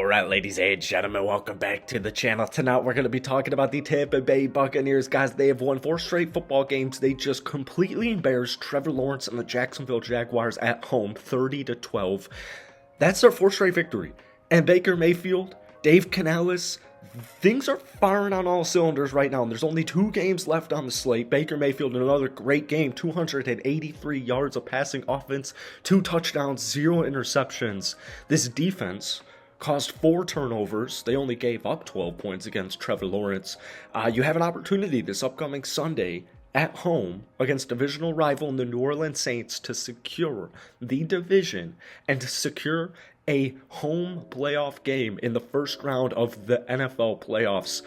Alright, ladies and gentlemen, welcome back to the channel. Tonight we're going to be talking about the Tampa Bay Buccaneers. Guys, they have won 4 straight football games. They just completely embarrassed Trevor Lawrence and the Jacksonville Jaguars at home, 30-12. That's their 4th straight victory. And Baker Mayfield, Dave Canales, things are firing on all cylinders right now. And there's only 2 games left on the slate. Baker Mayfield, another great game, 283 yards of passing offense, 2 touchdowns, 0 interceptions. This defense caused 4 turnovers. They only gave up 12 points against Trevor Lawrence. You have an opportunity this upcoming Sunday at home against divisional rival the New Orleans Saints to secure the division and to secure a home playoff game in the first round of the NFL playoffs.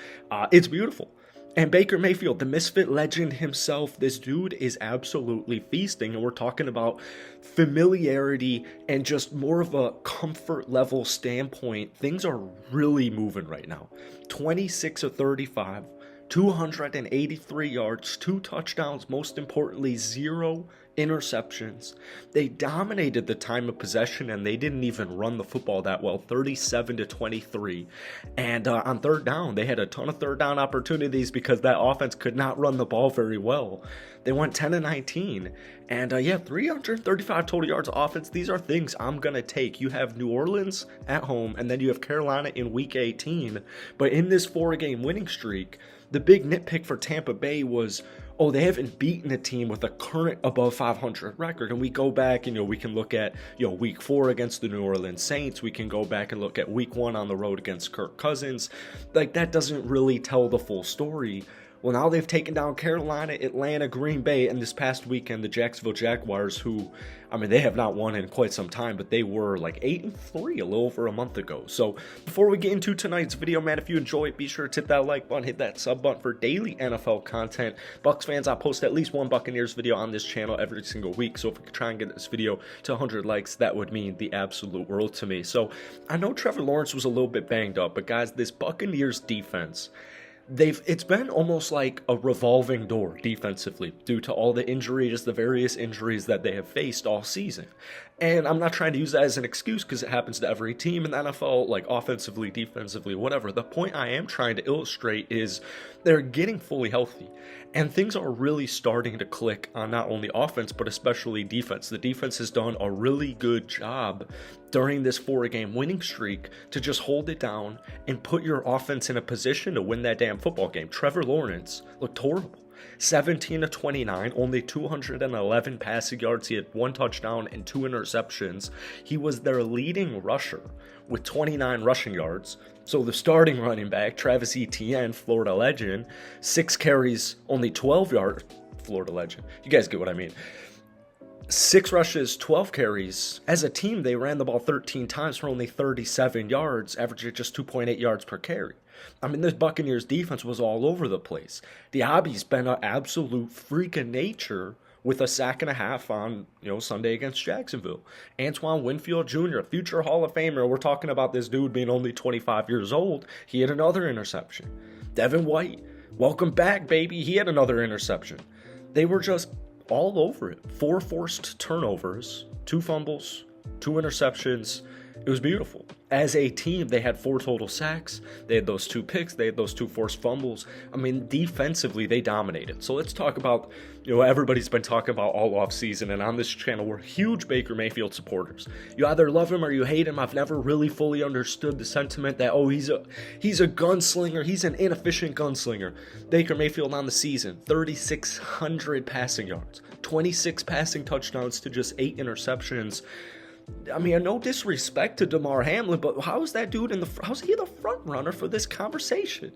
It's beautiful. And Baker Mayfield, the misfit legend himself, this dude is absolutely feasting. And we're talking about familiarity and just more of a comfort level standpoint. Things are really moving right now. 26 of 35, 283 yards, 2 touchdowns, most importantly, 0 interceptions. They dominated the time of possession and they didn't even run the football that well, 37-23. And on third down, they had a ton of third down opportunities because that offense could not run the ball very well. They went 10-19 and 335 total yards of offense. These are things I'm going to take. You have New Orleans at home and then you have Carolina in week 18. But in this 4-game winning streak, the big nitpick for Tampa Bay was, they haven't beaten a team with a current above 500 record. And we go back, we can look at, week 4 against the New Orleans Saints. We can go back and look at week 1 on the road against Kirk Cousins. Like, that doesn't really tell the full story. Well, now they've taken down Carolina, Atlanta, Green Bay, and this past weekend, the Jacksonville Jaguars, who, they have not won in quite some time, but they were like 8-3 a little over a month ago. So before we get into tonight's video, man, if you enjoy it, be sure to hit that like button, hit that sub button for daily NFL content. Bucs fans, I post at least one Buccaneers video on this channel every single week. So if we could try and get this video to 100 likes, that would mean the absolute world to me. So I know Trevor Lawrence was a little bit banged up, but guys, this Buccaneers defense, it's been almost like a revolving door defensively due to all the injuries, the various injuries that they have faced all season. And I'm not trying to use that as an excuse because it happens to every team in the NFL, like offensively, defensively, whatever. The point I am trying to illustrate is they're getting fully healthy. And things are really starting to click on not only offense, but especially defense. The defense has done a really good job during this 4-game winning streak to just hold it down and put your offense in a position to win that damn football game. Trevor Lawrence looked horrible. 17-29, only 211 passing yards. He had 1 touchdown and 2 interceptions. He was their leading rusher with 29 rushing yards. So the starting running back, Travis Etienne, Florida legend, 6 carries, only 12 yards. Florida legend. You guys get what I mean. 6 rushes, 12 carries. As a team, they ran the ball 13 times for only 37 yards, averaging just 2.8 yards per carry. This Buccaneers defense was all over the place. Diaby's been an absolute freak of nature with a sack and a half on, Sunday against Jacksonville. Antoine Winfield Jr., future Hall of Famer. We're talking about this dude being only 25 years old. He had another interception. Devin White, welcome back, baby. He had another interception. They were just all over it. 4 forced turnovers, 2 fumbles, 2 interceptions. It was beautiful. As a team, they had 4 total sacks. They had those 2 picks. They had those 2 forced fumbles. Defensively, they dominated. So let's talk about, everybody's been talking about all offseason, and on this channel, we're huge Baker Mayfield supporters. You either love him or you hate him. I've never really fully understood the sentiment that, he's a gunslinger. He's an inefficient gunslinger. Baker Mayfield on the season, 3,600 passing yards, 26 passing touchdowns to just 8 interceptions. No disrespect to Damar Hamlin, but how's that dude how's he the front runner for this conversation?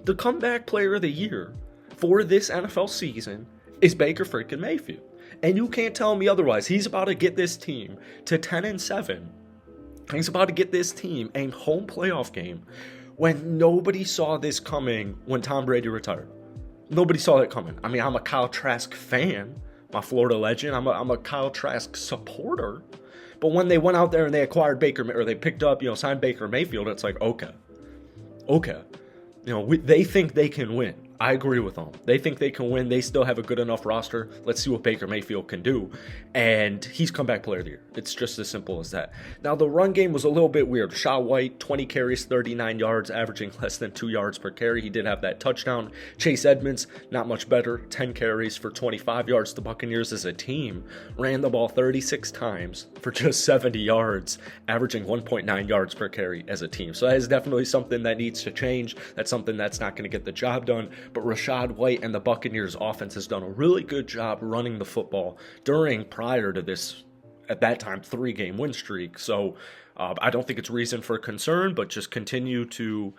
The comeback player of the year for this NFL season is Baker freaking Mayfield. And you can't tell me otherwise. He's about to get this team to 10-7. He's about to get this team a home playoff game when nobody saw this coming when Tom Brady retired. Nobody saw that coming. I'm a Kyle Trask fan, my Florida legend. I'm a Kyle Trask supporter. But when they went out there and they acquired they picked up, signed Baker Mayfield, it's like, okay. They think they can win. I agree with them. They think they can win. They still have a good enough roster. Let's see what Baker Mayfield can do. And he's comeback player of the year. It's just as simple as that. Now, the run game was a little bit weird. Rachaad White, 20 carries, 39 yards, averaging less than 2 yards per carry. He did have that touchdown. Chase Edmonds, not much better. 10 carries for 25 yards. The Buccaneers as a team ran the ball 36 times for just 70 yards, averaging 1.9 yards per carry as a team. So that is definitely something that needs to change. That's something that's not going to get the job done. But Rachaad White and the Buccaneers offense has done a really good job running the football prior to this, at that time, 3-game win streak. So I don't think it's reason for concern, but just continue to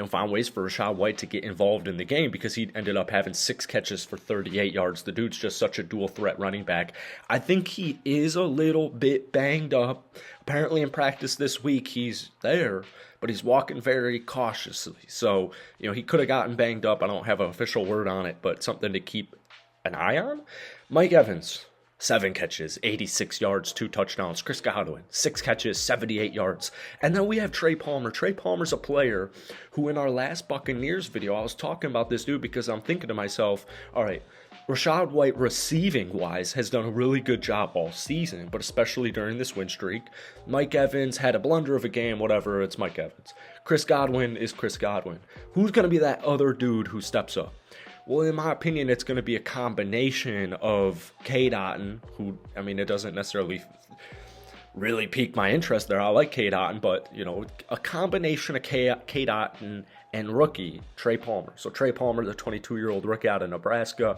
find ways for Rachaad White to get involved in the game, because he ended up having 6 catches for 38 yards. The dude's just such a dual threat running back. I think he is a little bit banged up. Apparently in practice this week, he's there, but he's walking very cautiously. So, he could have gotten banged up. I don't have an official word on it, but something to keep an eye on. Mike Evans, 7 catches, 86 yards, 2 touchdowns. Chris Godwin, 6 catches, 78 yards. And then we have Trey Palmer. Trey Palmer's a player who, in our last Buccaneers video, I was talking about this dude because I'm thinking to myself, all right, Rachaad White, receiving-wise, has done a really good job all season, but especially during this win streak. Mike Evans had a blunder of a game, whatever, it's Mike Evans. Chris Godwin is Chris Godwin. Who's going to be that other dude who steps up? Well, in my opinion, it's going to be a combination of K-Dotton, who, it doesn't necessarily really pique my interest there. I like K-Dotton, but, a combination of K-Dotton and rookie Trey Palmer. So Trey Palmer, the 22-year-old rookie out of Nebraska,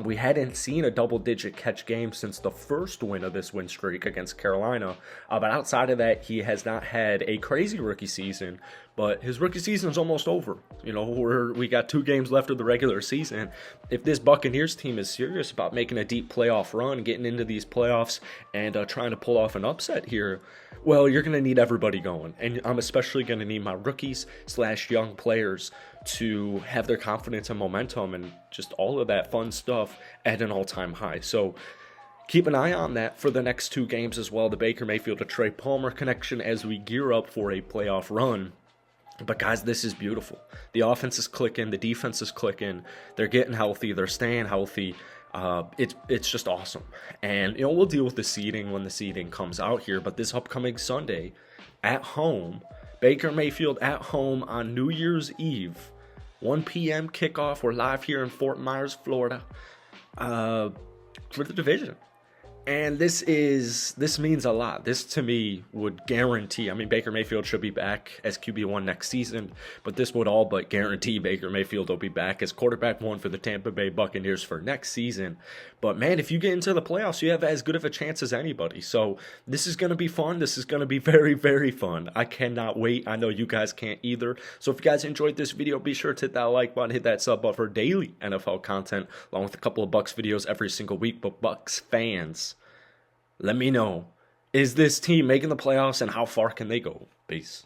we hadn't seen a double-digit catch game since the first win of this win streak against Carolina. But outside of that, he has not had a crazy rookie season. But his rookie season is almost over. We got 2 games left of the regular season. If this Buccaneers team is serious about making a deep playoff run, getting into these playoffs, and trying to pull off an upset here, well, you're going to need everybody going. And I'm especially going to need my rookies/young players to have their confidence and momentum and just all of that fun stuff at an all-time high. So keep an eye on that for the next 2 games as well, the Baker Mayfield to Trey Palmer connection, as we gear up for a playoff run. But guys, this is beautiful. The offense is clicking, the defense is clicking, they're getting healthy, they're staying healthy. It's just awesome. And we'll deal with the seeding when the seeding comes out here, but this upcoming Sunday at home, Baker Mayfield at home on New Year's Eve, 1 p.m. kickoff. We're live here in Fort Myers, Florida, for the division. And this means a lot. This, to me, would guarantee, Baker Mayfield should be back as QB1 next season, but this would all but guarantee Baker Mayfield will be back as quarterback 1 for the Tampa Bay Buccaneers for next season. But man, if you get into the playoffs, you have as good of a chance as anybody. So this is going to be fun. This is going to be very, very fun. I cannot wait. I know you guys can't either. So if you guys enjoyed this video, be sure to hit that like button, hit that sub button for daily NFL content, along with a couple of Bucs videos every single week. But Bucs fans, let me know, is this team making the playoffs and how far can they go? Peace.